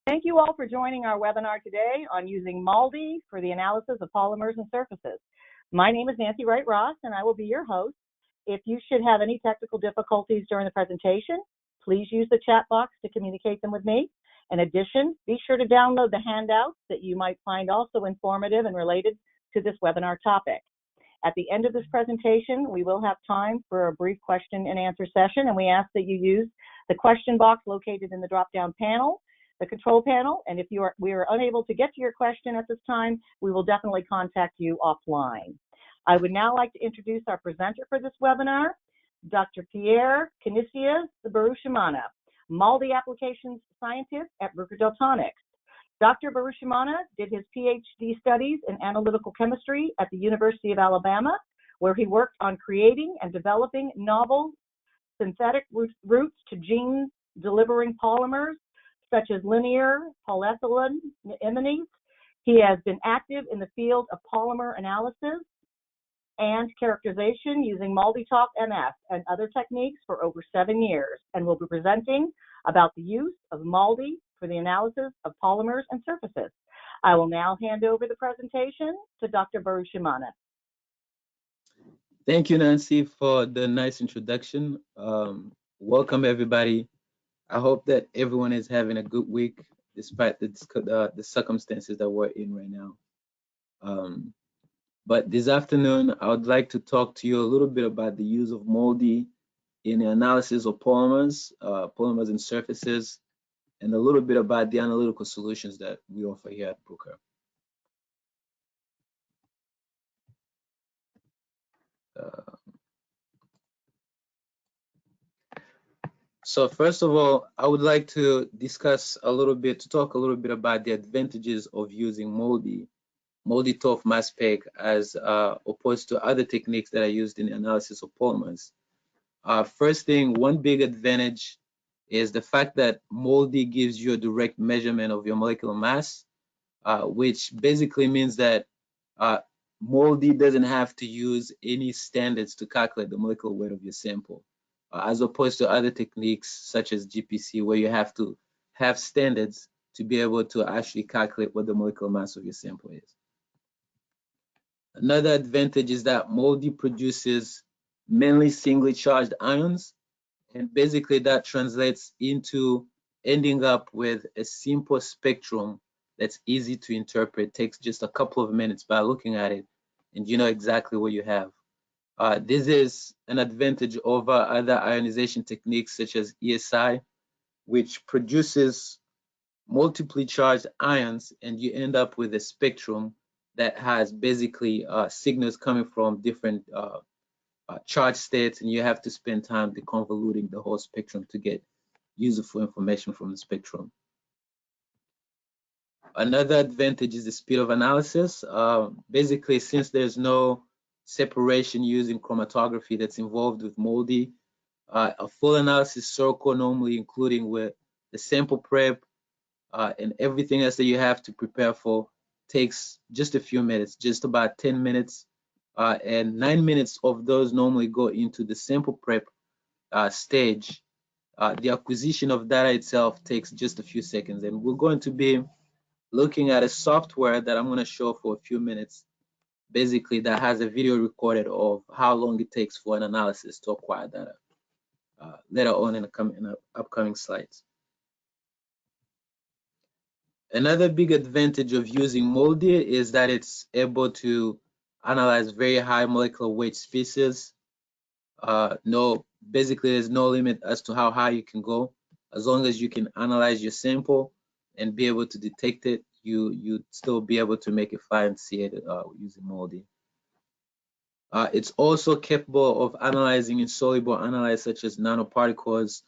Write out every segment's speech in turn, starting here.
Thank you all for joining our webinar today on using MALDI for the analysis of polymers and surfaces. My name is Nancy Wright-Ross, and I will be your host. If you should have any technical difficulties during the presentation, please use the chat box to communicate them with me. In addition, be sure to download the handouts that you might find also informative and related to this webinar topic. At the end of this presentation, we will have time for a brief question and answer session, and we ask that you use the question box located in the drop-down panel, the control panel, and if we are unable to get to your question at this time, we will definitely contact you offline. I would now like to introduce our presenter for this webinar, Dr. Pierre Canisius-Barushimana, MALDI Applications Scientist at Bruker Daltonics. Dr. Barushimana did his PhD studies in analytical chemistry at the University of Alabama, where he worked on creating and developing novel synthetic routes to gene-delivering polymers, such as linear polyethylene imines. He has been active in the field of polymer analysis and characterization using MALDI-TOF MF and other techniques for over 7 years, and will be presenting about the use of MALDI for the analysis of polymers and surfaces. I will now hand over the presentation to Dr. Barushimana. Thank you, Nancy, for the nice introduction. Welcome, everybody. I hope that everyone is having a good week despite the circumstances that we're in right now. But this afternoon, I would like to talk to you a little bit about the use of MALDI in the analysis of polymers, polymers and surfaces, and a little bit about the analytical solutions that we offer here at Bruker. So first of all, I would like to talk a little bit about the advantages of using MALDI-TOF mass PEG as opposed to other techniques that are used in the analysis of polymers. First thing, one big advantage is the fact that MALDI gives you a direct measurement of your molecular mass, which basically means that MALDI doesn't have to use any standards to calculate the molecular weight of your sample, as opposed to other techniques such as GPC, where you have to have standards to be able to actually calculate what the molecular mass of your sample is. Another advantage is that MALDI produces mainly singly charged ions, and basically that translates into ending up with a simple spectrum that's easy to interpret. It takes just a couple of minutes by looking at it, and you know exactly what you have. This is an advantage over other ionization techniques such as ESI, which produces multiply charged ions, and you end up with a spectrum that has basically signals coming from different charge states, and you have to spend time deconvoluting the whole spectrum to get useful information from the spectrum. Another advantage is the speed of analysis. Basically, since there's no separation using chromatography that's involved with MALDI, a full analysis circle, normally including with the sample prep and everything else that you have to prepare for, takes just a few minutes, just about 10 minutes. And 9 minutes of those normally go into the sample prep stage. The acquisition of data itself takes just a few seconds, and we're going to be looking at a software that I'm going to show for a few minutes, basically that has a video recorded of how long it takes for an analysis to acquire data later on in the upcoming slides. Another big advantage of using MALDI is that it's able to analyze very high molecular weight species. Basically there's no limit as to how high you can go. As long as you can analyze your sample and be able to detect it, you'd still be able to make a fine CA using MALDI. It's also capable of analyzing insoluble analytes such as nanoparticles,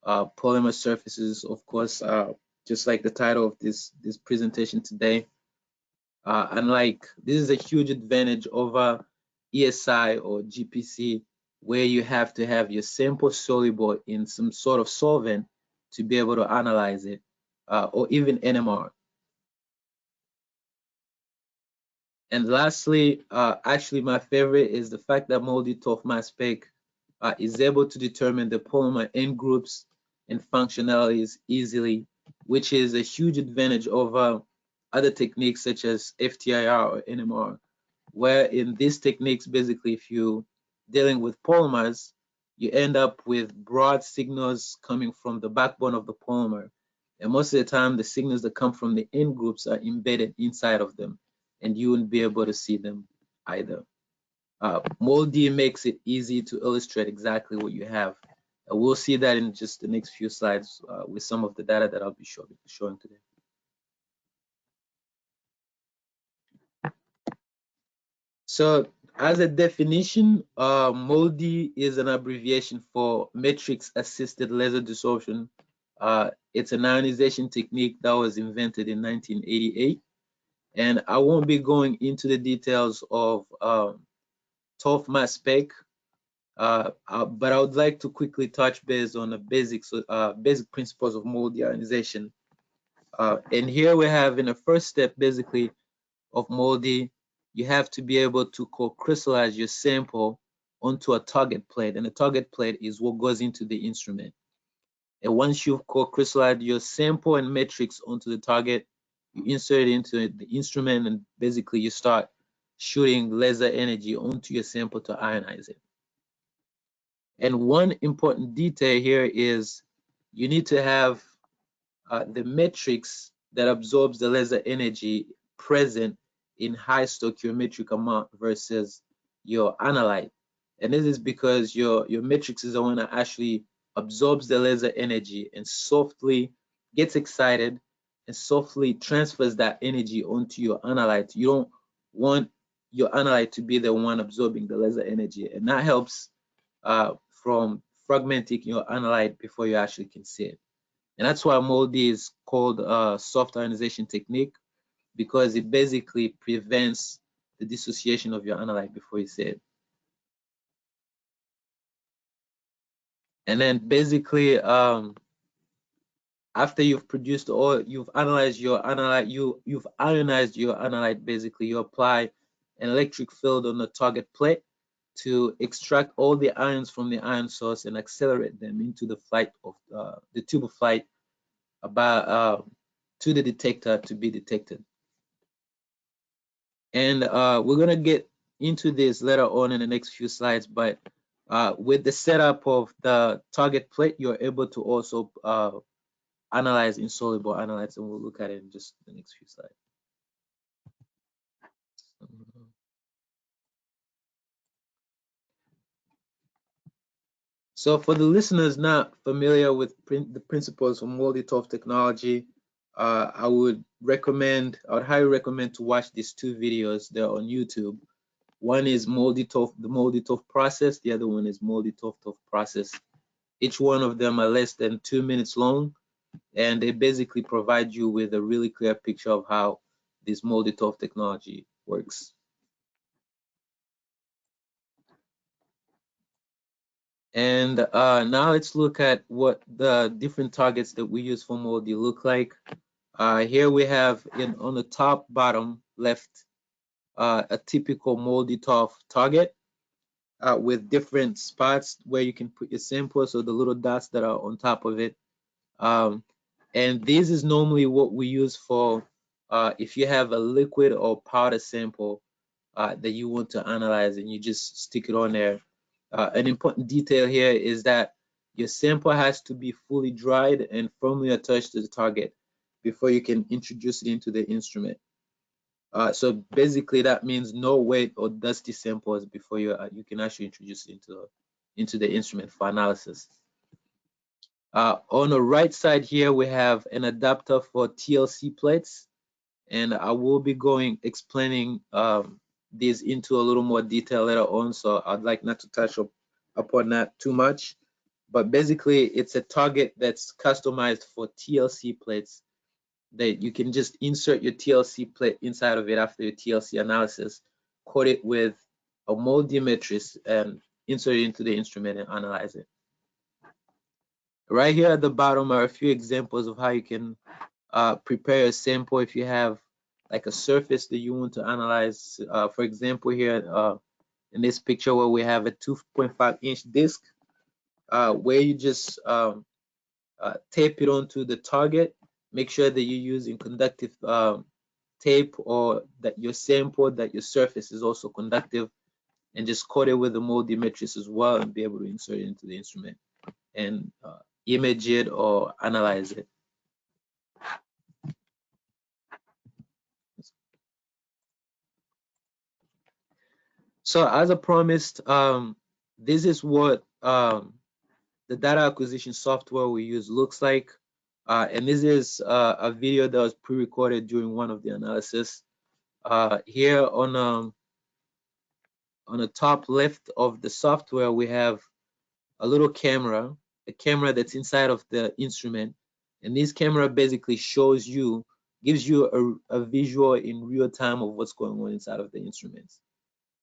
polymer surfaces, of course, just like the title of this presentation today. This is a huge advantage over ESI or GPC, where you have to have your sample soluble in some sort of solvent to be able to analyze it, or even NMR. And lastly, actually my favorite is the fact that MALDI-TOF mass PEG is able to determine the polymer end groups and functionalities easily which is a huge advantage over other techniques such as FTIR or NMR, where in these techniques, basically, if you're dealing with polymers, you end up with broad signals coming from the backbone of the polymer. And most of the time, the signals that come from the end groups are embedded inside of them, and you wouldn't be able to see them either. MALDI makes it easy to illustrate exactly what you have. We'll see that in just the next few slides with some of the data that I'll be showing today. So as a definition, MALDI is an abbreviation for matrix assisted laser desorption. It's an ionization technique that was invented in 1988. And I won't be going into the details of TOF mass spec, but I would like to quickly touch base on the basic principles of MALDI ionization. And here we have in the first step, basically, of MALDI, you have to be able to co-crystallize your sample onto a target plate, and the target plate is what goes into the instrument. And once you've co-crystallized your sample and matrix onto the target, you insert it into the instrument, and basically you start shooting laser energy onto your sample to ionize it. And one important detail here is you need to have the matrix that absorbs the laser energy present in high stoichiometric amount versus your analyte. And this is because your matrix is the one that actually absorbs the laser energy and softly gets excited and softly transfers that energy onto your analyte. You don't want your analyte to be the one absorbing the laser energy, and that helps from fragmenting your analyte before you actually can see it. And that's why MALDI is called a soft ionization technique, because it basically prevents the dissociation of your analyte before you see it. And then basically, after you've produced or you've analyzed your analyte, you've ionized your analyte, basically you apply an electric field on the target plate to extract all the ions from the ion source and accelerate them into the flight of the tube of flight about to the detector to be detected. And we're gonna get into this later on in the next few slides, but with the setup of the target plate, you're able to also analyze insoluble analytes, and we'll look at it in just the next few slides. So for the listeners not familiar with the principles of MALDI-TOF technology, I would highly recommend to watch these two videos. They're on YouTube. One is MALDI-TOF, the MALDI-TOF process. The other one is MALDI-TOF process. Each one of them are less than 2 minutes long, and they basically provide you with a really clear picture of how this MALDI-TOF technology works. And now let's look at what the different targets that we use for MALDI look like. Here we have on the top bottom left a typical MALDI-TOF target with different spots where you can put your sample, so the little dots that are on top of it. And this is normally what we use for if you have a liquid or powder sample that you want to analyze, and you just stick it on there. An important detail here is that your sample has to be fully dried and firmly attached to the target before you can introduce it into the instrument. So basically that means no wet or dusty samples before you can actually introduce it into the instrument for analysis. On the right side here, we have an adapter for TLC plates, and I will be explaining these into a little more detail later on, so I'd like not to touch upon that too much. But basically, it's a target that's customized for TLC plates that you can just insert your TLC plate inside of it after your TLC analysis, coat it with a MALDI matrix, and insert it into the instrument and analyze it. Right here at the bottom are a few examples of how you can prepare a sample if you have like a surface that you want to analyze. For example, here in this picture where we have a 2.5-inch disc where you just tape it onto the target make sure that you're using conductive tape, or that your sample, that your surface is also conductive, and just coat it with the MALDI matrix as well, and be able to insert it into the instrument and image it or analyze it. So as I promised, this is what the data acquisition software we use looks like. And this is a video that was pre-recorded during one of the analysis. Here on the top left of the software, we have a little camera, a camera that's inside of the instrument. And this camera basically shows you, gives you a visual in real time of what's going on inside of the instruments.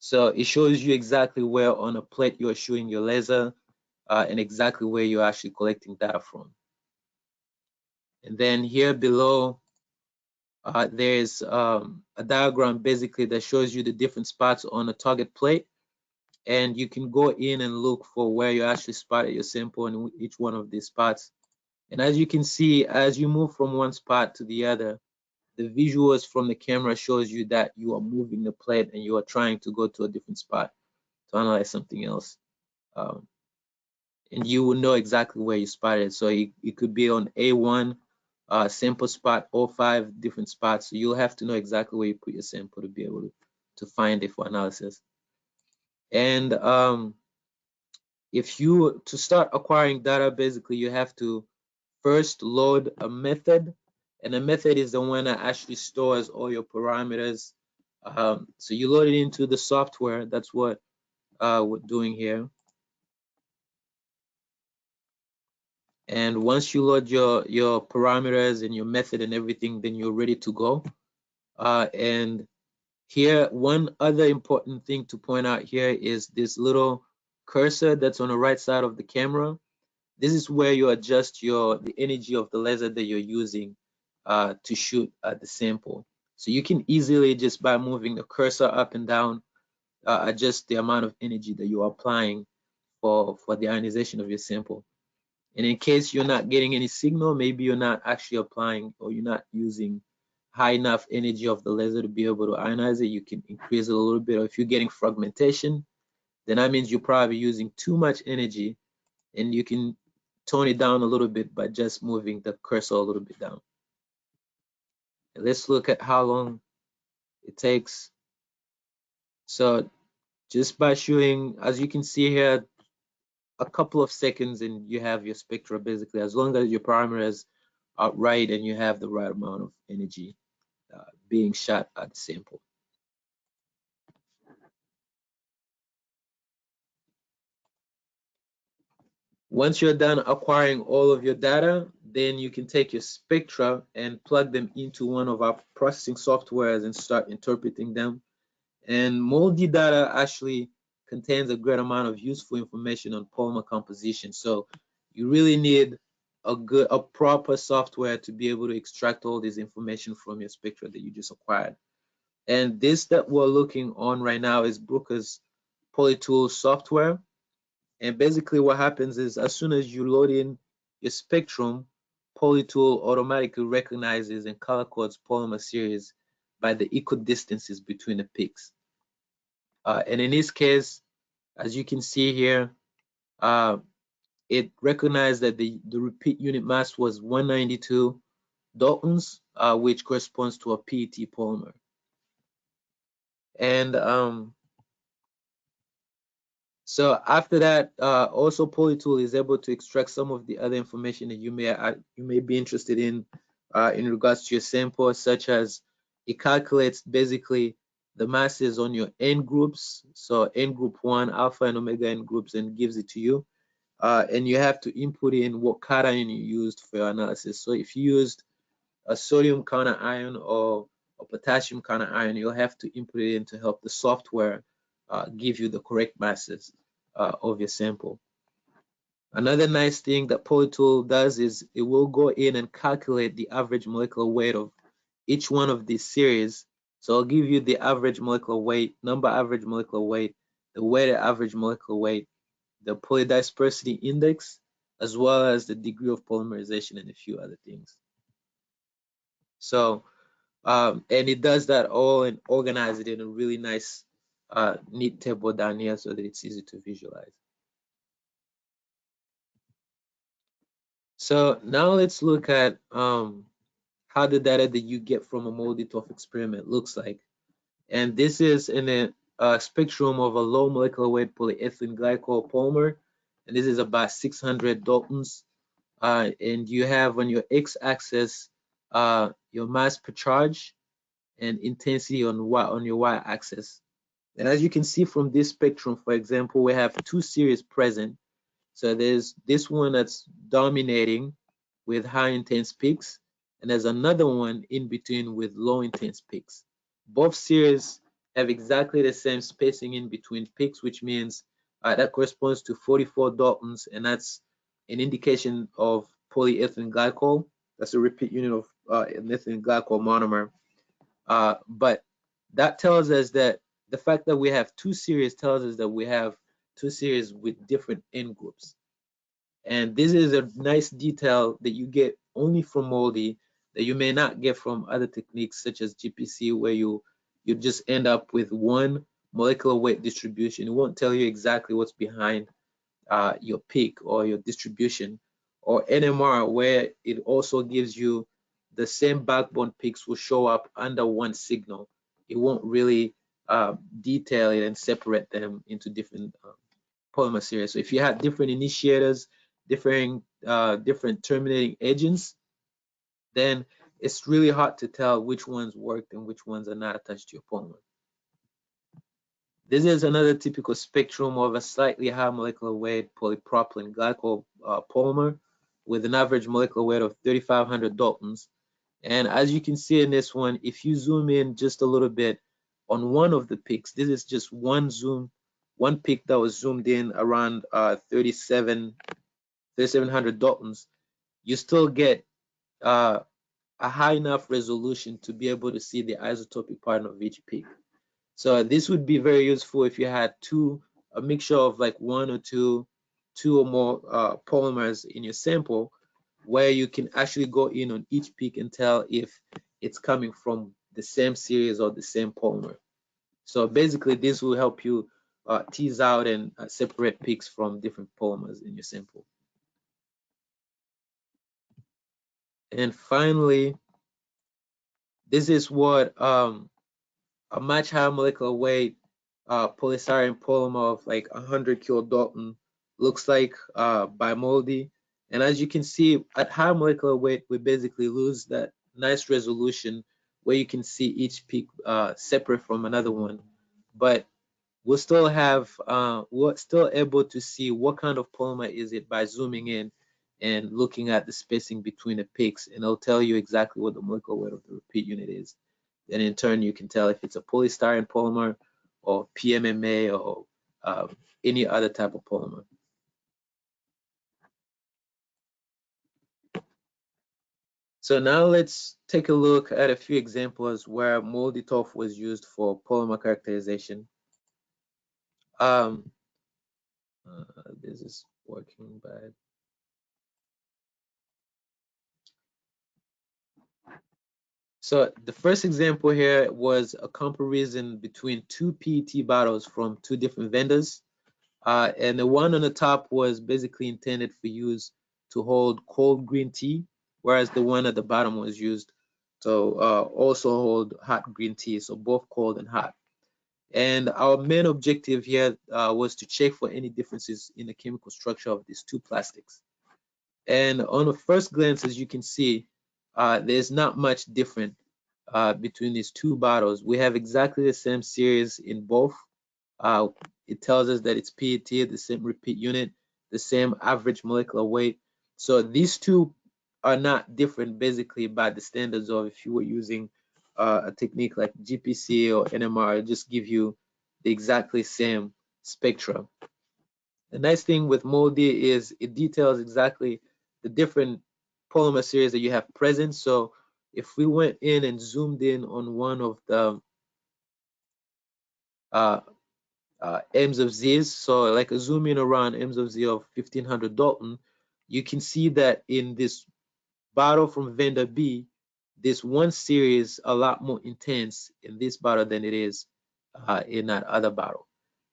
So it shows you exactly where on a plate you're shooting your laser, and exactly where you're actually collecting data from. And then here below, there's a diagram basically that shows you the different spots on a target plate, and you can go in and look for where you actually spotted your sample in each one of these spots. And as you can see, as you move from one spot to the other, the visuals from the camera shows you that you are moving the plate and you are trying to go to a different spot to analyze something else. And you will know exactly where you spotted. So it could be on A1 sample spot, or 5 different spots. So you'll have to know exactly where you put your sample to be able to find it for analysis. And to start acquiring data, basically you have to first load a method, and a method is the one that actually stores all your parameters. So you load it into the software. That's what we're doing here. And once you load your parameters and your method and everything, then you're ready to go. And here, one other important thing to point out here is this little cursor that's on the right side of the camera. This is where you adjust the energy of the laser that you're using to shoot the sample. So you can easily, just by moving the cursor up and down, adjust the amount of energy that you are applying for the ionization of your sample. And in case you're not getting any signal, maybe you're not actually applying, or you're not using high enough energy of the laser to be able to ionize it, you can increase it a little bit. Or if you're getting fragmentation, then that means you're probably using too much energy, and you can tone it down a little bit by just moving the cursor a little bit down. And let's look at how long it takes. So just by shooting, as you can see here, a couple of seconds and you have your spectra, basically, as long as your parameters are right and you have the right amount of energy being shot at the sample. Once you're done acquiring all of your data, then you can take your spectra and plug them into one of our processing softwares and start interpreting them. And MALDI data actually contains a great amount of useful information on polymer composition. So you really need a proper software to be able to extract all this information from your spectra that you just acquired. And this that we're looking on right now is Brooker's PolyTools software. And basically what happens is, as soon as you load in your spectrum, PolyTool automatically recognizes and color codes polymer series by the equal distances between the peaks. And in this case, as you can see here, it recognized that the repeat unit mass was 192 Daltons, which corresponds to a PET polymer. And so after that, also PolyTool is able to extract some of the other information that you may be interested in regards to your sample, such as it calculates basically the masses on your N groups, so N group 1, alpha and omega N groups, and gives it to you. And you have to input in what cation you used for your analysis. So if you used a sodium counter ion or a potassium counter ion, you'll have to input it in to help the software give you the correct masses of your sample. Another nice thing that PolyTool does is it will go in and calculate the average molecular weight of each one of these series. So I'll give you the average molecular weight, number average molecular weight, the weighted average molecular weight, the polydispersity index, as well as the degree of polymerization and a few other things. So and it does that all and organize it in a really nice neat table down here so that it's easy to visualize. So now let's look at how the data that you get from a MALDI-TOF experiment looks like. And this is in a spectrum of a low molecular weight polyethylene glycol polymer. And this is about 600 Daltons. And you have on your x-axis your mass per charge and intensity on your y-axis. And as you can see from this spectrum, for example, we have two series present. So there's this one that's dominating with high intense peaks, and there's another one in between with low intense peaks. Both series have exactly the same spacing in between peaks, which means that corresponds to 44 Daltons, and that's an indication of polyethylene glycol. That's a repeat unit of an ethylene glycol monomer. But that tells us that the fact that we have two series tells us that we have two series with different end groups. And this is a nice detail that you get only from MALDI that you may not get from other techniques such as GPC, where you just end up with one molecular weight distribution. It won't tell you exactly what's behind your peak or your distribution, or NMR, where it also gives you the same backbone peaks will show up under one signal. It won't really detail it and separate them into different polymer series. So if you have different initiators, different terminating agents, then it's really hard to tell which ones worked and which ones are not attached to your polymer. This is another typical spectrum of a slightly higher molecular weight polypropylene glycol polymer with an average molecular weight of 3,500 Daltons. And as you can see in this one, if you zoom in just a little bit on one of the peaks, this is just one peak that was zoomed in around 3,700 Daltons, you still get a high enough resolution to be able to see the isotopic pattern of each peak. So this would be very useful if you had a mixture of like one or two or more polymers in your sample, where you can actually go in on each peak and tell if it's coming from the same series or the same polymer. So basically, this will help you tease out and separate peaks from different polymers in your sample. And finally, this is what a much higher molecular weight polystyrene polymer of like 100 kilodalton looks like by MALDI. And as you can see, at high molecular weight, we basically lose that nice resolution where you can see each peak separate from another one. But we'll still we're still able to see what kind of polymer is it by zooming in and looking at the spacing between the peaks, and it'll tell you exactly what the molecular weight of the repeat unit is. And in turn, you can tell if it's a polystyrene polymer or PMMA or any other type of polymer. So now let's take a look at a few examples where MALDI-TOF was used for polymer characterization. This is working bad. So the first example here was a comparison between two PET bottles from two different vendors. And the one on the top was basically intended for use to hold cold green tea, whereas the one at the bottom was used to also hold hot green tea, so both cold and hot. And our main objective here was to check for any differences in the chemical structure of these two plastics. And on a first glance, as you can see, there's not much different between these two bottles. We have exactly the same series in both. It tells us that it's PET, the same repeat unit, the same average molecular weight. So these two are not different basically by the standards of if you were using a technique like GPC or NMR, it just give you the exactly same spectrum. The nice thing with MALDI is it details exactly the different polymer series that you have present. So if we went in and zoomed in on one of the M's of Z's, so like a zoom in around M's of Z of 1500 Dalton, you can see that in this bottle from vendor B, this one series a lot more intense in this bottle than it is in that other bottle.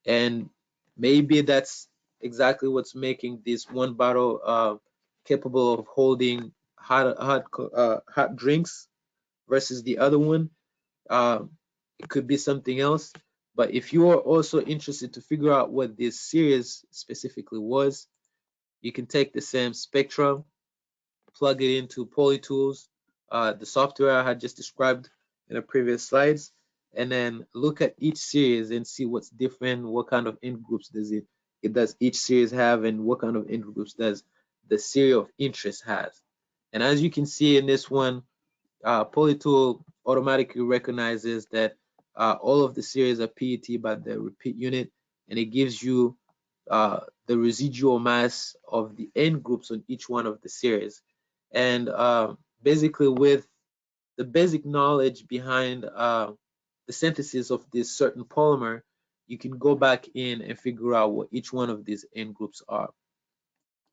And maybe that's exactly what's making this one bottle capable of holding hot drinks versus the other one. It could be something else. But if you are also interested to figure out what this series specifically was, you can take the same spectrum, plug it into PolyTools, the software I had just described in the previous slides, and then look at each series and see what's different, what kind of end groups does each series have, and what kind of end groups does the series of interest has. And as you can see in this one, PolyTool automatically recognizes that all of the series are PET by the repeat unit, and it gives you the residual mass of the end groups on each one of the series. And basically, with the basic knowledge behind the synthesis of this certain polymer, you can go back in and figure out what each one of these end groups are.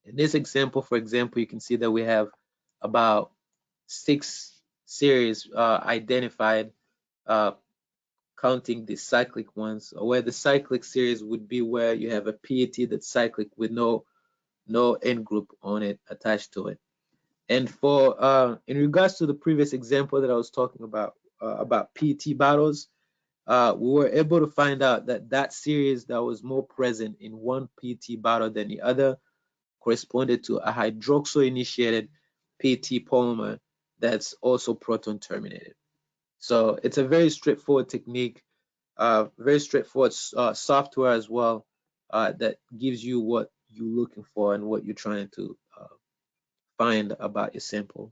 In this example, for example, you can see that we have about 6 series identified, counting the cyclic ones, where the cyclic series would be where you have a PET that's cyclic with no end group on it attached to it. And for in regards to the previous example that I was talking about PET bottles, we were able to find out that that series that was more present in one PET bottle than the other corresponded to a hydroxyl initiated PET polymer that's also proton terminated. So it's a very straightforward technique, very straightforward software as well, that gives you what you're looking for and what you're trying to find about your sample.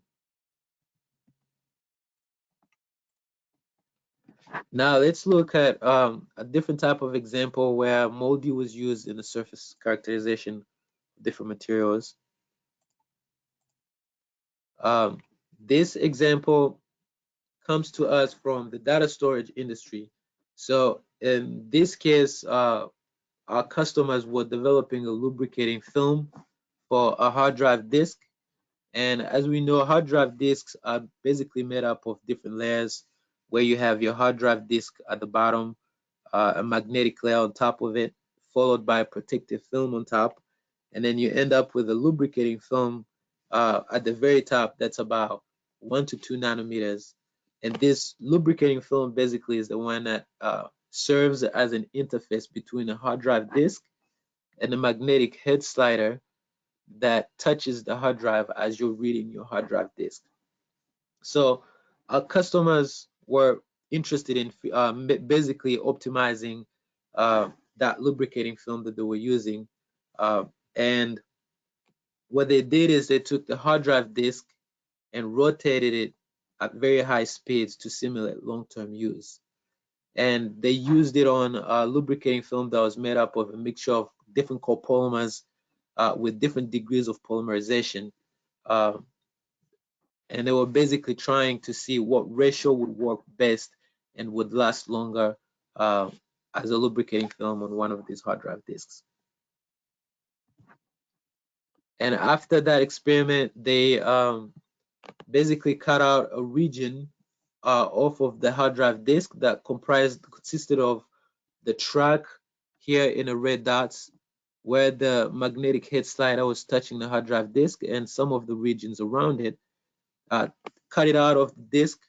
Now let's look at a different type of example where MALDI was used in the surface characterization of different materials. This example comes to us from the data storage industry. So in this case, our customers were developing a lubricating film for a hard drive disk. And as we know, hard drive disks are basically made up of different layers, where you have your hard drive disk at the bottom, a magnetic layer on top of it, followed by a protective film on top. And then you end up with a lubricating film at the very top that's about 1 to 2 nanometers. And this lubricating film basically is the one that serves as an interface between a hard drive disk and the magnetic head slider that touches the hard drive as you're reading your hard drive disk. So our customers were interested in basically optimizing that lubricating film that they were using. And what they did is they took the hard drive disk and rotated it at very high speeds to simulate long-term use. And they used it on a lubricating film that was made up of a mixture of different copolymers with different degrees of polymerization. And they were basically trying to see what ratio would work best and would last longer as a lubricating film on one of these hard drive disks. And after that experiment, they basically cut out a region off of the hard drive disk that consisted of the track here in the red dots, where the magnetic head slider was touching the hard drive disk, and some of the regions around it. Cut it out of the disk,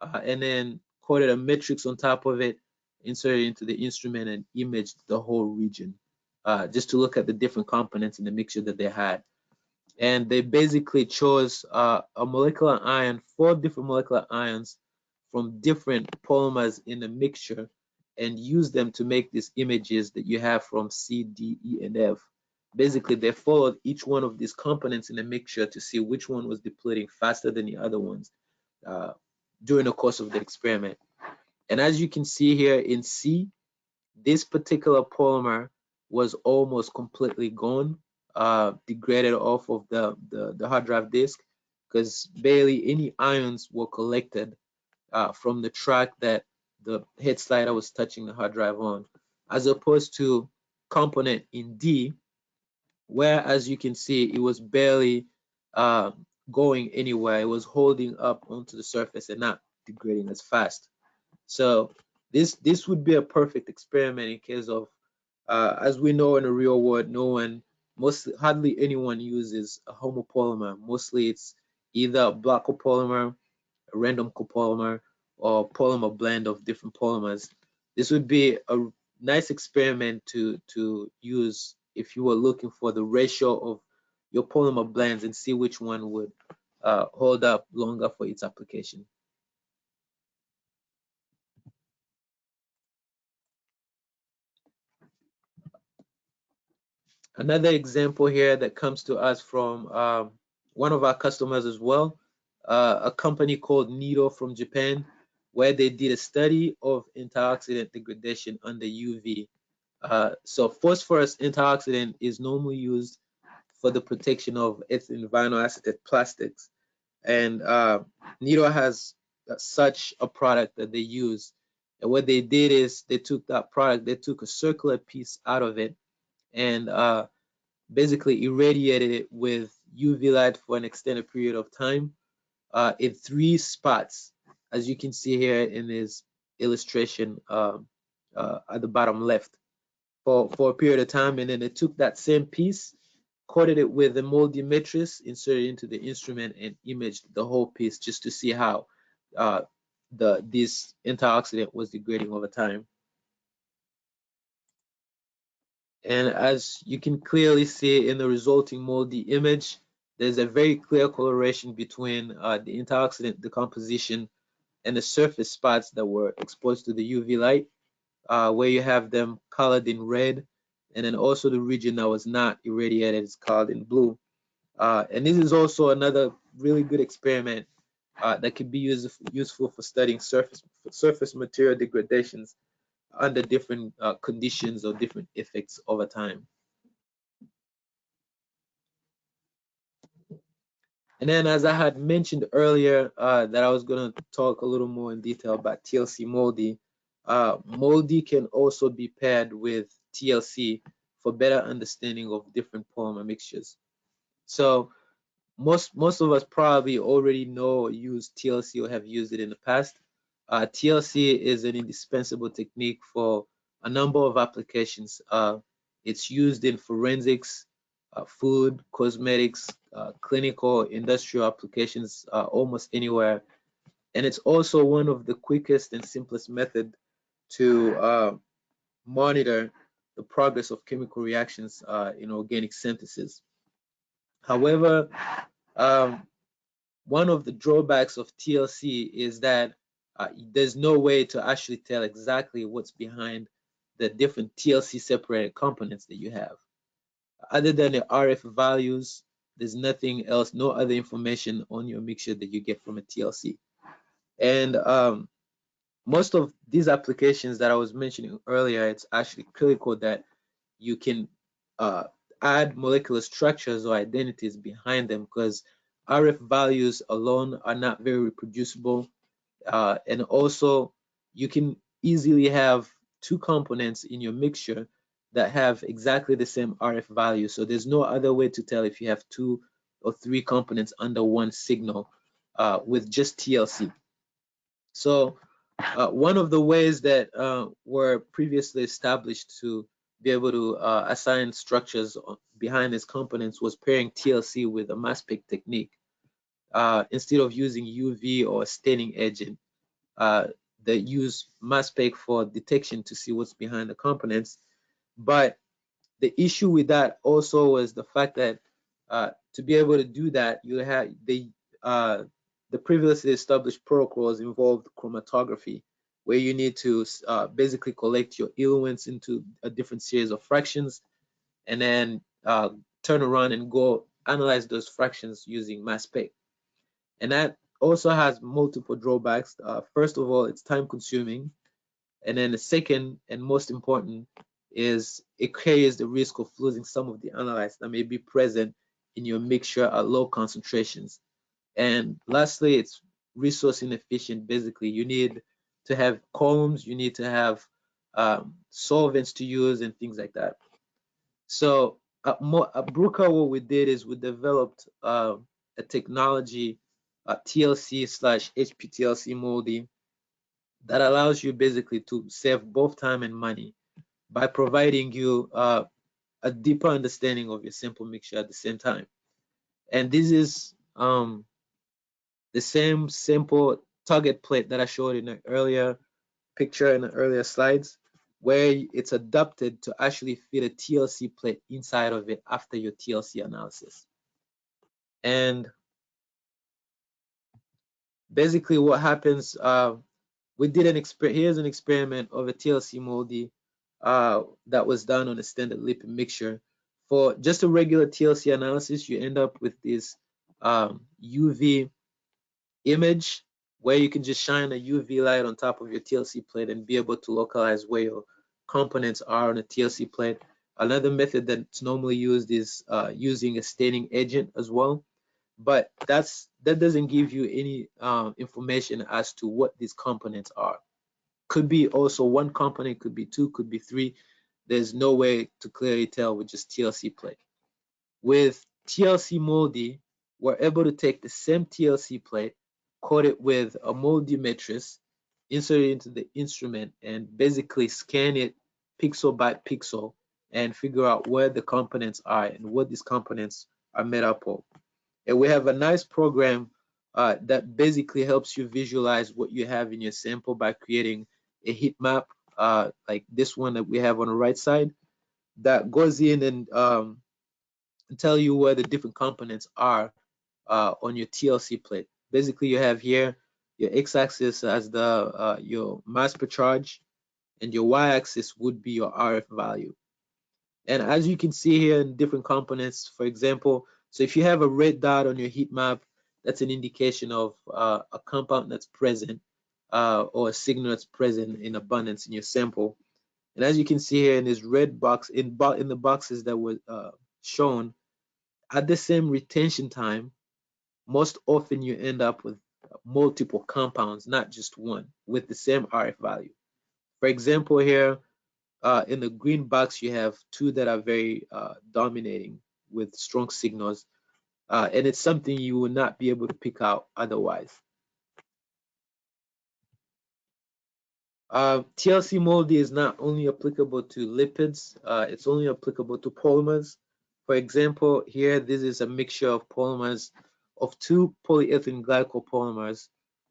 and then coated a matrix on top of it, inserted it into the instrument, and imaged the whole region, just to look at the different components in the mixture that they had. And they basically chose a molecular ion, 4 different molecular ions from different polymers in the mixture, and used them to make these images that you have from C, D, E, and F. Basically, they followed each one of these components in the mixture to see which one was depleting faster than the other ones during the course of the experiment. And as you can see here in C, this particular polymer was almost completely gone, degraded off of the hard drive disk, because barely any ions were collected from the track that the head slider was touching the hard drive on, as opposed to component in D, where, as you can see, it was barely going anywhere. It was holding up onto the surface and not degrading as fast. So this would be a perfect experiment in case of, as we know in the real world, hardly anyone uses a homopolymer. Mostly it's either a black copolymer, a random copolymer, or polymer blend of different polymers. This would be a nice experiment to use if you were looking for the ratio of your polymer blends and see which one would hold up longer for its application. Another example here that comes to us from one of our customers as well, a company called Nido from Japan, where they did a study of antioxidant degradation under UV. So phosphorus antioxidant is normally used for the protection of ethylene vinyl acetate plastics. And Nido has such a product that they use. And what they did is they took that product, they took a circular piece out of it and basically irradiated it with UV light for an extended period of time in 3 spots, as you can see here in this illustration at the bottom left, for a period of time. And then they took that same piece, coated it with a MALDI matrix, inserted into the instrument, and imaged the whole piece just to see how this antioxidant was degrading over time. And as you can clearly see in the resulting MALDI image, there's a very clear correlation between the antioxidant decomposition and the surface spots that were exposed to the UV light, where you have them colored in red, and then also the region that was not irradiated is colored in blue. And this is also another really good experiment that could be useful for studying surface material degradations under different conditions or different effects over time. And then, as I had mentioned earlier, that I was going to talk a little more in detail about TLC-MALDI. MALDI can also be paired with TLC for better understanding of different polymer mixtures. So most of us probably already know or use TLC or have used it in the past. TLC is an indispensable technique for a number of applications. It's used in forensics, food, cosmetics, clinical, industrial applications, almost anywhere. And it's also one of the quickest and simplest method to monitor the progress of chemical reactions in organic synthesis. However, one of the drawbacks of TLC is that there's no way to actually tell exactly what's behind the different TLC separated components that you have. Other than the RF values, there's nothing else, no other information on your mixture that you get from a TLC. And most of these applications that I was mentioning earlier, it's actually critical that you can add molecular structures or identities behind them, because RF values alone are not very reproducible. And also, you can easily have 2 components in your mixture that have exactly the same RF value. So there's no other way to tell if you have 2 or 3 components under one signal with just TLC. So one of the ways that were previously established to be able to assign structures behind these components was pairing TLC with a mass spec technique. Instead of using UV or staining agent, they use mass spec for detection to see what's behind the components. But the issue with that also was the fact that to be able to do that, you have the previously established protocols involved chromatography, where you need to basically collect your eluents into a different series of fractions, and then turn around and go analyze those fractions using mass spec. And that also has multiple drawbacks. First of all, it's time consuming. And then the second and most important is it carries the risk of losing some of the analytes that may be present in your mixture at low concentrations. And lastly, it's resource inefficient. Basically, you need to have columns, you need to have solvents to use and things like that. So at Bruker, what we did is we developed a technology, TLC/HPTLC MALDI, that allows you basically to save both time and money by providing you a deeper understanding of your sample mixture at the same time. And this is the same simple target plate that I showed in an earlier picture in the earlier slides, where it's adapted to actually fit a TLC plate inside of it after your TLC analysis. And basically what happens, we did an experiment. Here's an experiment of a TLC MALDI that was done on a standard lipid mixture. For just a regular TLC analysis, you end up with this UV image where you can just shine a UV light on top of your TLC plate and be able to localize where your components are on a TLC plate. Another method that's normally used is using a staining agent as well, but that doesn't give you any information as to what these components are. Could be also one component, could be two, could be three. There's no way to clearly tell with just TLC plate. With TLC MALDI, we're able to take the same TLC plate, coat it with a MALDI matrix, insert it into the instrument, and basically scan it pixel by pixel and figure out where the components are and what these components are made up of. And we have a nice program that basically helps you visualize what you have in your sample by creating a heat map like this one that we have on the right side that goes in and tell you where the different components are on your TLC plate. Basically, you have here your x-axis as the your mass per charge, and your y-axis would be your RF value. And as you can see here in different components, for example, so if you have a red dot on your heat map, that's an indication of a compound that's present or a signal that's present in abundance in your sample. And as you can see here in this red box, in the boxes that were shown, at the same retention time, most often you end up with multiple compounds, not just one, with the same RF value. For example, here in the green box, you have two that are very dominating with strong signals, and it's something you will not be able to pick out otherwise. TLC MALDI is not only applicable to lipids, it's only applicable to polymers. For example, here this is a mixture of polymers of two polyethylene glycol polymers.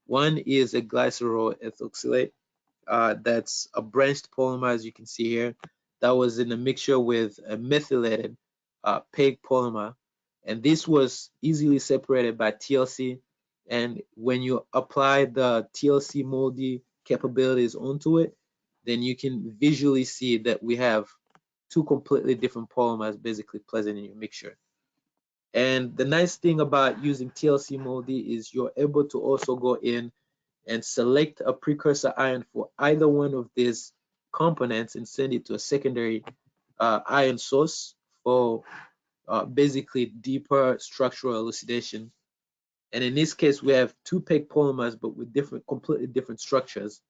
One is a glycerol ethoxylate, that's a branched polymer, as you can see here, that was in a mixture with a methylated PEG polymer, and this was easily separated by TLC. And when you apply the TLC MALDI capabilities onto it, then you can visually see that we have two completely different polymers basically present in your mixture. And the nice thing about using TLC MALDI is you're able to also go in and select a precursor ion for either one of these components and send it to a secondary ion source for basically deeper structural elucidation. And in this case, we have two PEG polymers, but with completely different structures.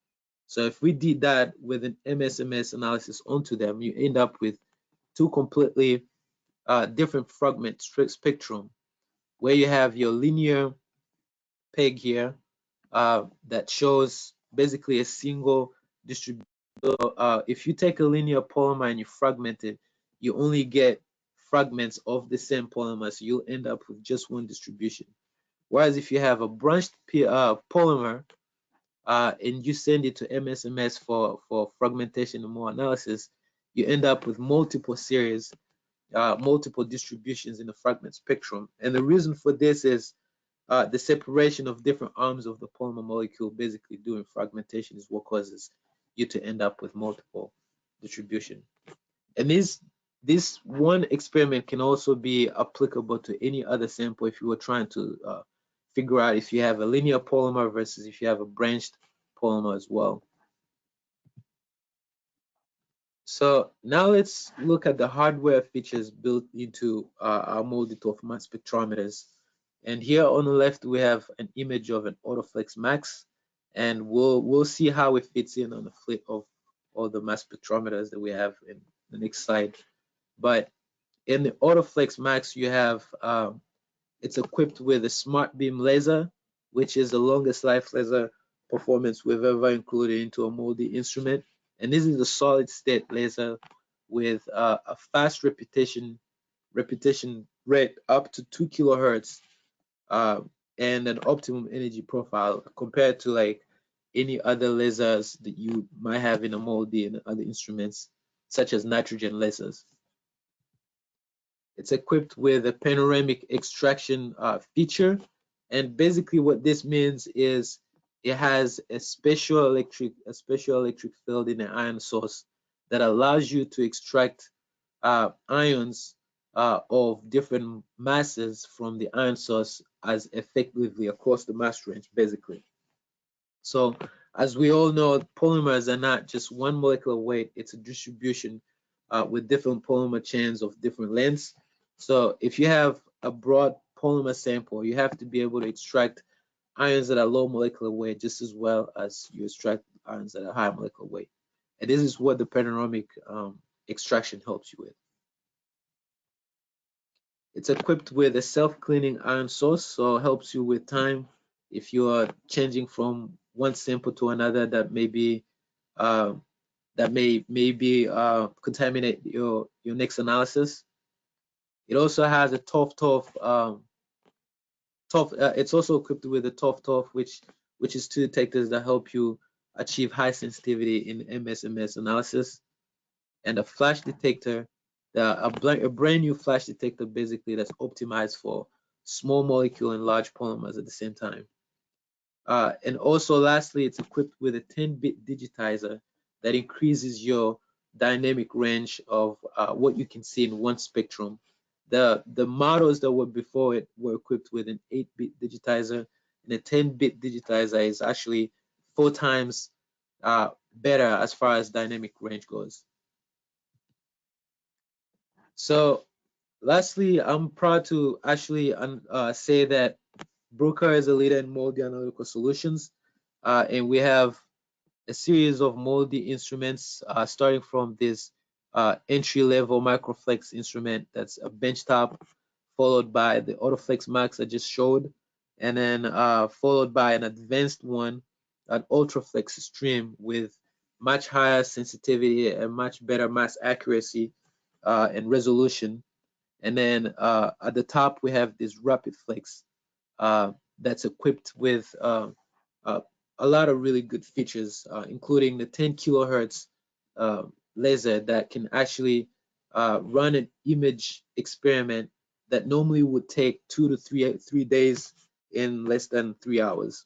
So if we did that with an MSMS analysis onto them, you end up with two completely different fragment spectrum, where you have your linear PEG here that shows basically a single distribution. So if you take a linear polymer and you fragment it, you only get fragments of the same polymer, so you'll end up with just one distribution. Whereas if you have a branched polymer and you send it to MSMS for fragmentation and more analysis, you end up with multiple series, multiple distributions in the fragment spectrum. And the reason for this is the separation of different arms of the polymer molecule basically during fragmentation is what causes you to end up with multiple distribution. And this one experiment can also be applicable to any other sample if you were trying to figure out if you have a linear polymer versus if you have a branched polymer as well. So now let's look at the hardware features built into our MALDI-TOF mass spectrometers. And here on the left, we have an image of an Autoflex Max, and we'll see how it fits in on the flip of all the mass spectrometers that we have in the next slide. But in the Autoflex Max, you have a It's equipped with a smart beam laser, which is the longest life laser performance we've ever included into a MALDI instrument. And this is a solid state laser with a fast repetition rate up to 2 kilohertz, and an optimum energy profile compared to like any other lasers that you might have in a MALDI and other instruments, such as nitrogen lasers. It's equipped with a panoramic extraction feature, and basically what this means is it has a special electric field in the ion source that allows you to extract ions of different masses from the ion source as effectively across the mass range, basically. So as we all know, polymers are not just one molecular weight, it's a distribution with different polymer chains of different lengths. So if you have a broad polymer sample, you have to be able to extract ions that are low molecular weight just as well as you extract ions that are high molecular weight. And this is what the panoramic extraction helps you with. It's equipped with a self-cleaning ion source, so it helps you with time if you are changing from one sample to another that may be contaminate your next analysis. It also has a it's also equipped with a TOF, which is two detectors that help you achieve high sensitivity in MSMS analysis, and a flash detector, a brand new flash detector basically that's optimized for small molecule and large polymers at the same time. And also lastly, it's equipped with a 10-bit digitizer that increases your dynamic range of what you can see in one spectrum. The models that were before it were equipped with an 8-bit digitizer, and a 10-bit digitizer is actually 4 times better as far as dynamic range goes. So lastly, I'm proud to actually say that Bruker is a leader in MALDI analytical solutions, and we have a series of MALDI instruments starting from this entry-level Microflex instrument that's a benchtop, followed by the Autoflex Max I just showed, and then followed by an advanced one, an Ultraflex Stream with much higher sensitivity and much better mass accuracy and resolution. And then at the top we have this Rapid Flex that's equipped with a lot of really good features, including the 10 kilohertz laser that can actually run an image experiment that normally would take 2 to 3 days in less than 3 hours.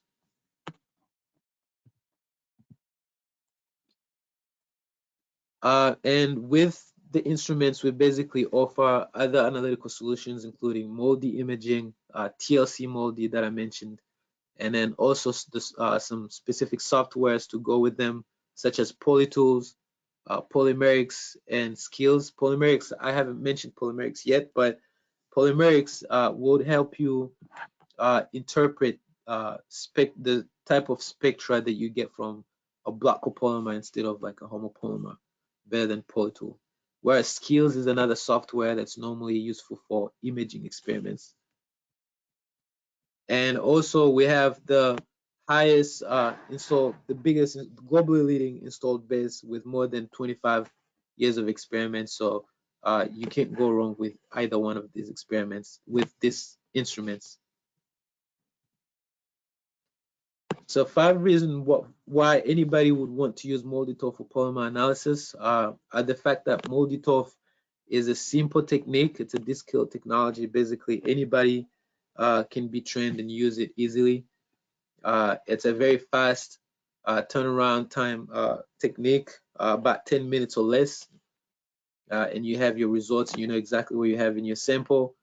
And with the instruments, we basically offer other analytical solutions, including MALDI imaging, TLC-MALDI that I mentioned, and then also some specific softwares to go with them, such as PolyTools, Polymerics, and Skills. Polymerics, I haven't mentioned Polymerics yet, but Polymerics would help you interpret the type of spectra that you get from a black copolymer instead of like a homopolymer, better than PolyTool. Whereas Skills is another software that's normally useful for imaging experiments. And also we have the highest the biggest globally leading installed base with more than 25 years of experiments. So you can't go wrong with either one of these experiments with these instruments. So 5 reasons why anybody would want to use MALDI-TOF for polymer analysis are the fact that MALDI-TOF is a simple technique. It's a disk-kill technology. Basically, anybody can be trained and use it easily. It's a very fast turnaround time technique, about 10 minutes or less, and you have your results. You know exactly what you have in your sample.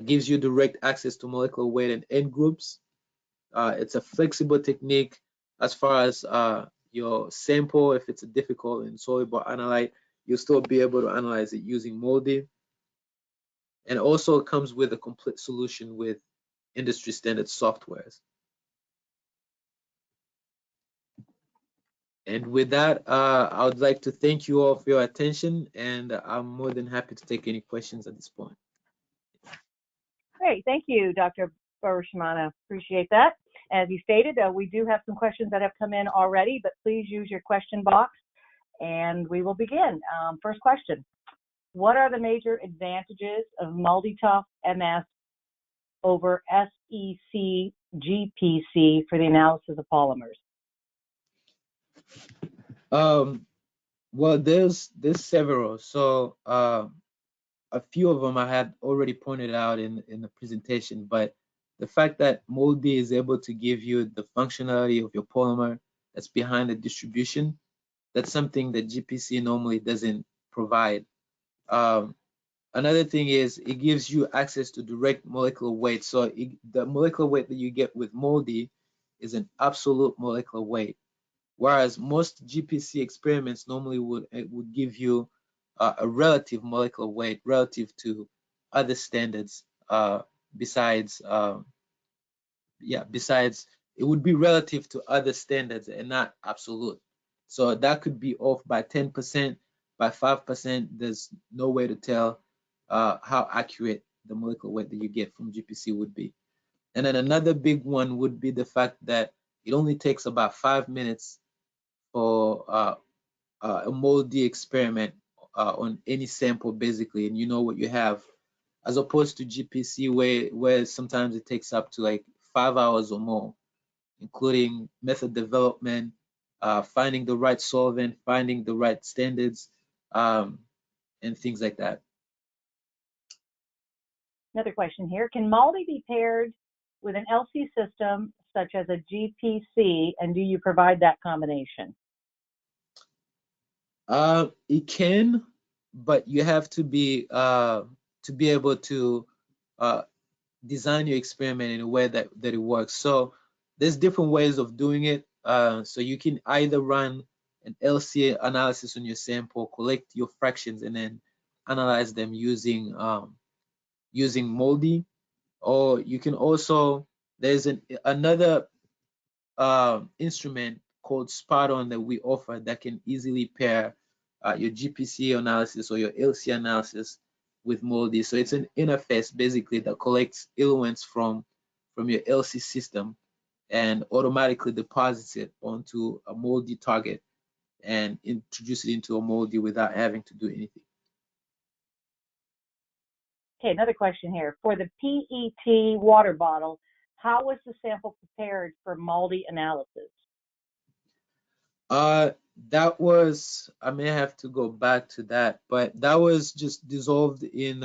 Gives you direct access to molecular weight and end groups. It's a flexible technique as far as your sample. If it's a difficult and soluble analyte, you'll still be able to analyze it using MALDI. And also it comes with a complete solution with industry standard softwares. And with that, I would like to thank you all for your attention, and I'm more than happy to take any questions at this point. Great, thank you, Dr. Barushmana. Appreciate that. As you stated, we do have some questions that have come in already, but please use your question box and we will begin. First question, what are the major advantages of MALDI-TOF MS over SEC GPC for the analysis of polymers? Well, there's several. So a few of them I had already pointed out in the presentation, but the fact that MALDI is able to give you the functionality of your polymer that's behind the distribution, that's something that GPC normally doesn't provide. Another thing is it gives you access to direct molecular weight. So the molecular weight that you get with MALDI is an absolute molecular weight, whereas most GPC experiments normally would give you a relative molecular weight relative to other standards. Besides it would be relative to other standards and not absolute. So that could be off by 10%, by 5%. There's no way to tell how accurate the molecular weight that you get from GPC would be. And then another big one would be the fact that it only takes about 5 minutes for a MALDI experiment on any sample, basically, and you know what you have, as opposed to GPC where sometimes it takes up to like 5 hours or more, including method development, finding the right solvent, finding the right standards, and things like that. Another question here, can MALDI be paired with an LC system such as a GPC, and do you provide that combination? It can, but you have to be able to design your experiment in a way that it works. So there's different ways of doing it. So you can either run an LC analysis on your sample, collect your fractions, and then analyze them using MALDI, or you can also, there's another instrument called Spot On that we offer that can easily pair your GPC analysis or your LC analysis with MALDI. So it's an interface basically that collects elements from your LC system and automatically deposits it onto a MALDI target and introduce it into a MALDI without having to do anything. Okay, another question here. For the PET water bottle, how was the sample prepared for MALDI analysis? That was, I may have to go back to that, but that was just dissolved in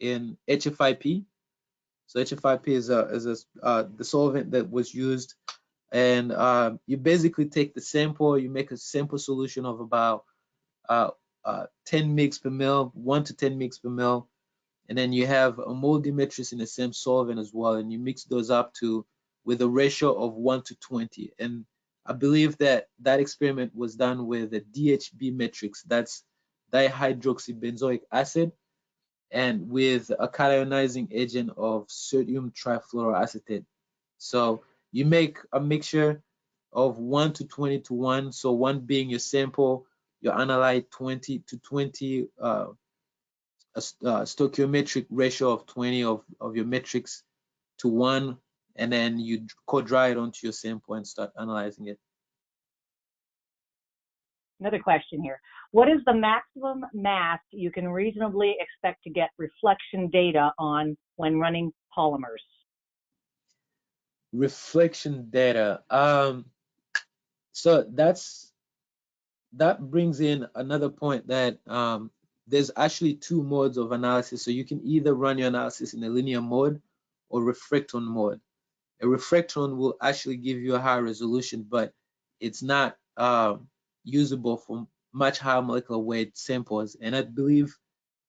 HFIP. So HFIP is the solvent that was used, and you basically take the sample, you make a sample solution of about 10 mg per mil, 1 to 10 mg per mil, and then you have a MALDI matrix in the same solvent as well, and you mix those up with a ratio of 1 to 20. And I believe that experiment was done with a DHB matrix, that's dihydroxybenzoic acid, and with a catalyzing agent of sodium trifluoroacetate. So you make a mixture of 1 to 20 to 1, so 1 being your sample, your analyte 20 to 20, a stoichiometric ratio of 20 of your matrix to 1, and then you co-dry it onto your sample and start analyzing it. Another question here. What is the maximum mass you can reasonably expect to get reflection data on when running polymers? Reflection data. So that brings in another point that there's actually 2 modes of analysis. So you can either run your analysis in a linear mode or refracton mode. A refracton will actually give you a higher resolution, but it's not usable for much higher molecular weight samples. And I believe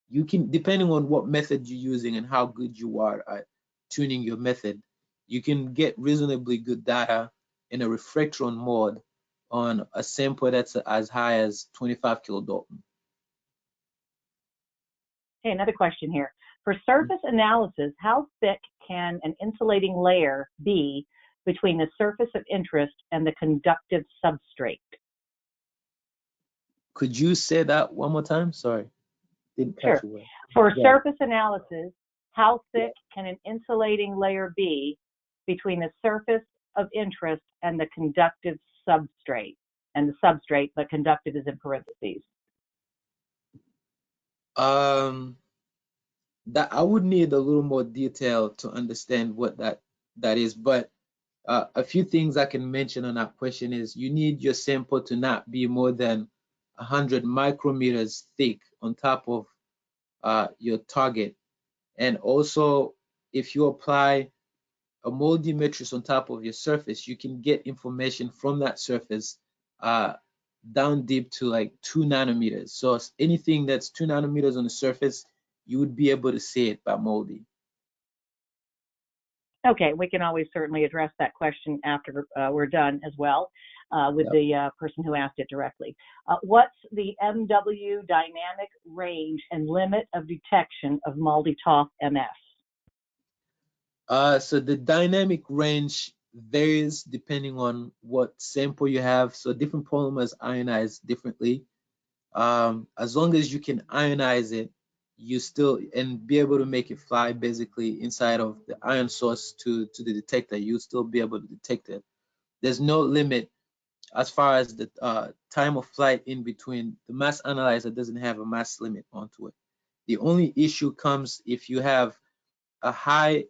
you can, depending on what method you're using and how good you are at tuning your method, you can get reasonably good data in a refracton mode on a sample that's as high as 25 kilodalton. Okay, another question here. For surface analysis, how thick can an insulating layer be between the surface of interest and the conductive substrate? Could you say that one more time? Sorry, didn't catch Sure. it well. For surface analysis, How thick can an insulating layer be between the surface of interest and the conductive substrate? And the substrate, but conductive is in parentheses. That I would need a little more detail to understand what that is, but a few things I can mention on that question is you need your sample to not be more than 100 micrometers thick on top of your target. And also, if you apply a moldy matrix on top of your surface, you can get information from that surface down deep to like 2 nanometers. So anything that's 2 nanometers on the surface, you would be able to see it by moldy. Okay, we can always certainly address that question after we're done as well with the person who asked it directly. What's the MW dynamic range and limit of detection of MALDI-TOF MS? So the dynamic range varies depending on what sample you have. So different polymers ionize differently. As long as you can ionize it, you still and be able to make it fly basically inside of the ion source to the detector, you still be able to detect it. There's no limit as far as the time of flight in between. The mass analyzer doesn't have a mass limit onto it. The only issue comes if you have a high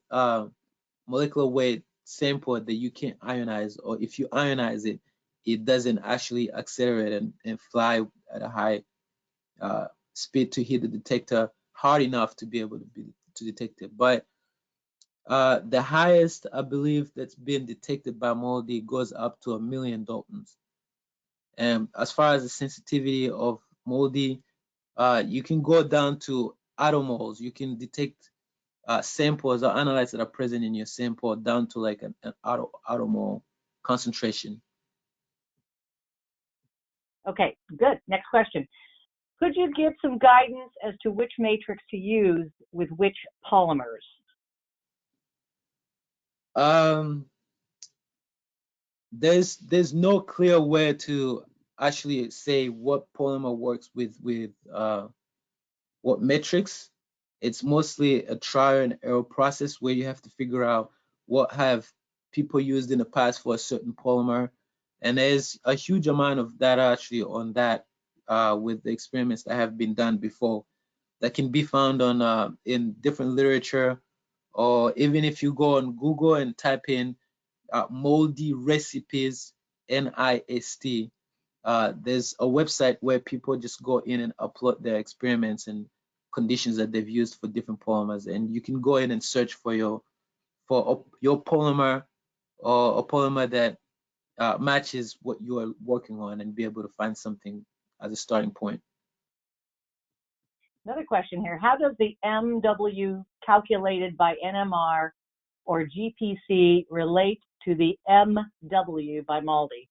molecular weight sample that you can't ionize, or if you ionize it, it doesn't actually accelerate and fly at a high speed to hit the detector hard enough to be able to detect it. But the highest I believe that's been detected by MALDI goes up to 1 million Daltons. And as far as the sensitivity of MALDI, you can go down to attomoles. You can detect samples or analytes that are present in your sample down to like an attomole concentration. Okay, good. Next question. Could you give some guidance as to which matrix to use with which polymers? There's no clear way to actually say what polymer works with what matrix. It's mostly a trial and error process where you have to figure out what have people used in the past for a certain polymer, and there's a huge amount of data actually on that with the experiments that have been done before that can be found on in different literature, or even if you go on Google and type in MALDI recipes, NIST. There's a website where people just go in and upload their experiments and conditions that they've used for different polymers, and you can go in and search for your polymer or a polymer that matches what you are working on and be able to find something as a starting point. Another question here. How does the MW calculated by NMR or GPC relate to the MW by MALDI?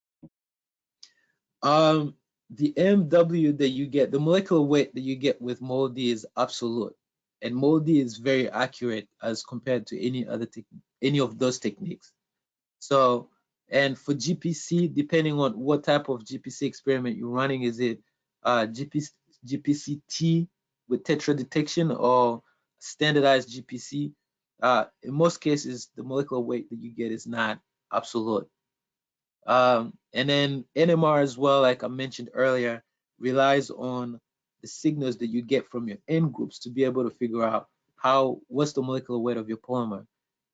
The MW that you get, the molecular weight that you get with MALDI is absolute, and MALDI is very accurate as compared to any of those techniques. So, and for GPC, depending on what type of GPC experiment you're running, is it GPCT with tetra detection or standardized GPC? In most cases, the molecular weight that you get is not absolute. And then NMR as well, like I mentioned earlier, relies on the signals that you get from your N groups to be able to figure out what's the molecular weight of your polymer.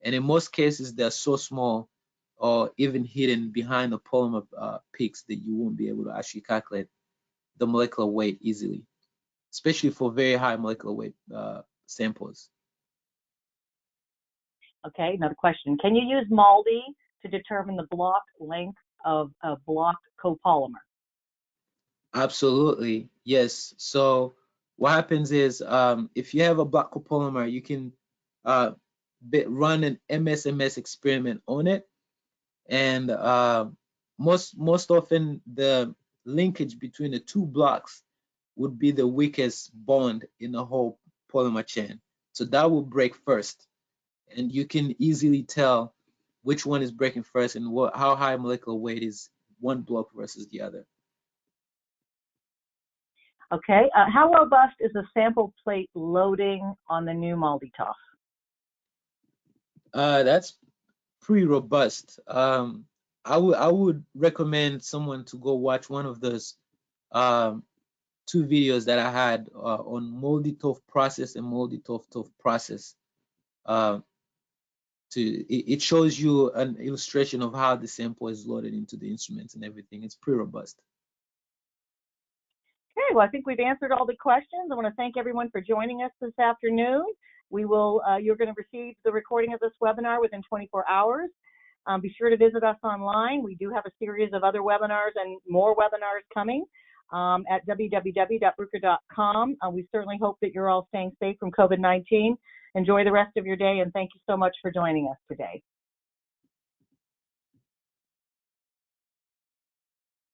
And in most cases, they're so small or even hidden behind the polymer peaks that you won't be able to actually calculate the molecular weight easily, especially for very high molecular weight samples. Okay, another question. Can you use MALDI to determine the block length of a block copolymer? Absolutely, yes. So what happens is if you have a block copolymer, you can run an MS-MS experiment on it, and most often the linkage between the two blocks would be the weakest bond in the whole polymer chain. So that will break first, and you can easily tell which one is breaking first and how high molecular weight is one block versus the other. Okay, how robust is the sample plate loading on the new MALDI-TOF? That's pretty robust. I would recommend someone to go watch one of those two videos that I had on MALDI-TOF process and MALDI-TOF process. It shows you an illustration of how the sample is loaded into the instruments and everything. It's pretty robust. Okay, well, I think we've answered all the questions. I want to thank everyone for joining us this afternoon. We will, you're going to receive the recording of this webinar within 24 hours. Be sure to visit us online. We do have a series of other webinars and more webinars coming at www.bruker.com. We certainly hope that you're all staying safe from COVID-19. Enjoy the rest of your day, and thank you so much for joining us today.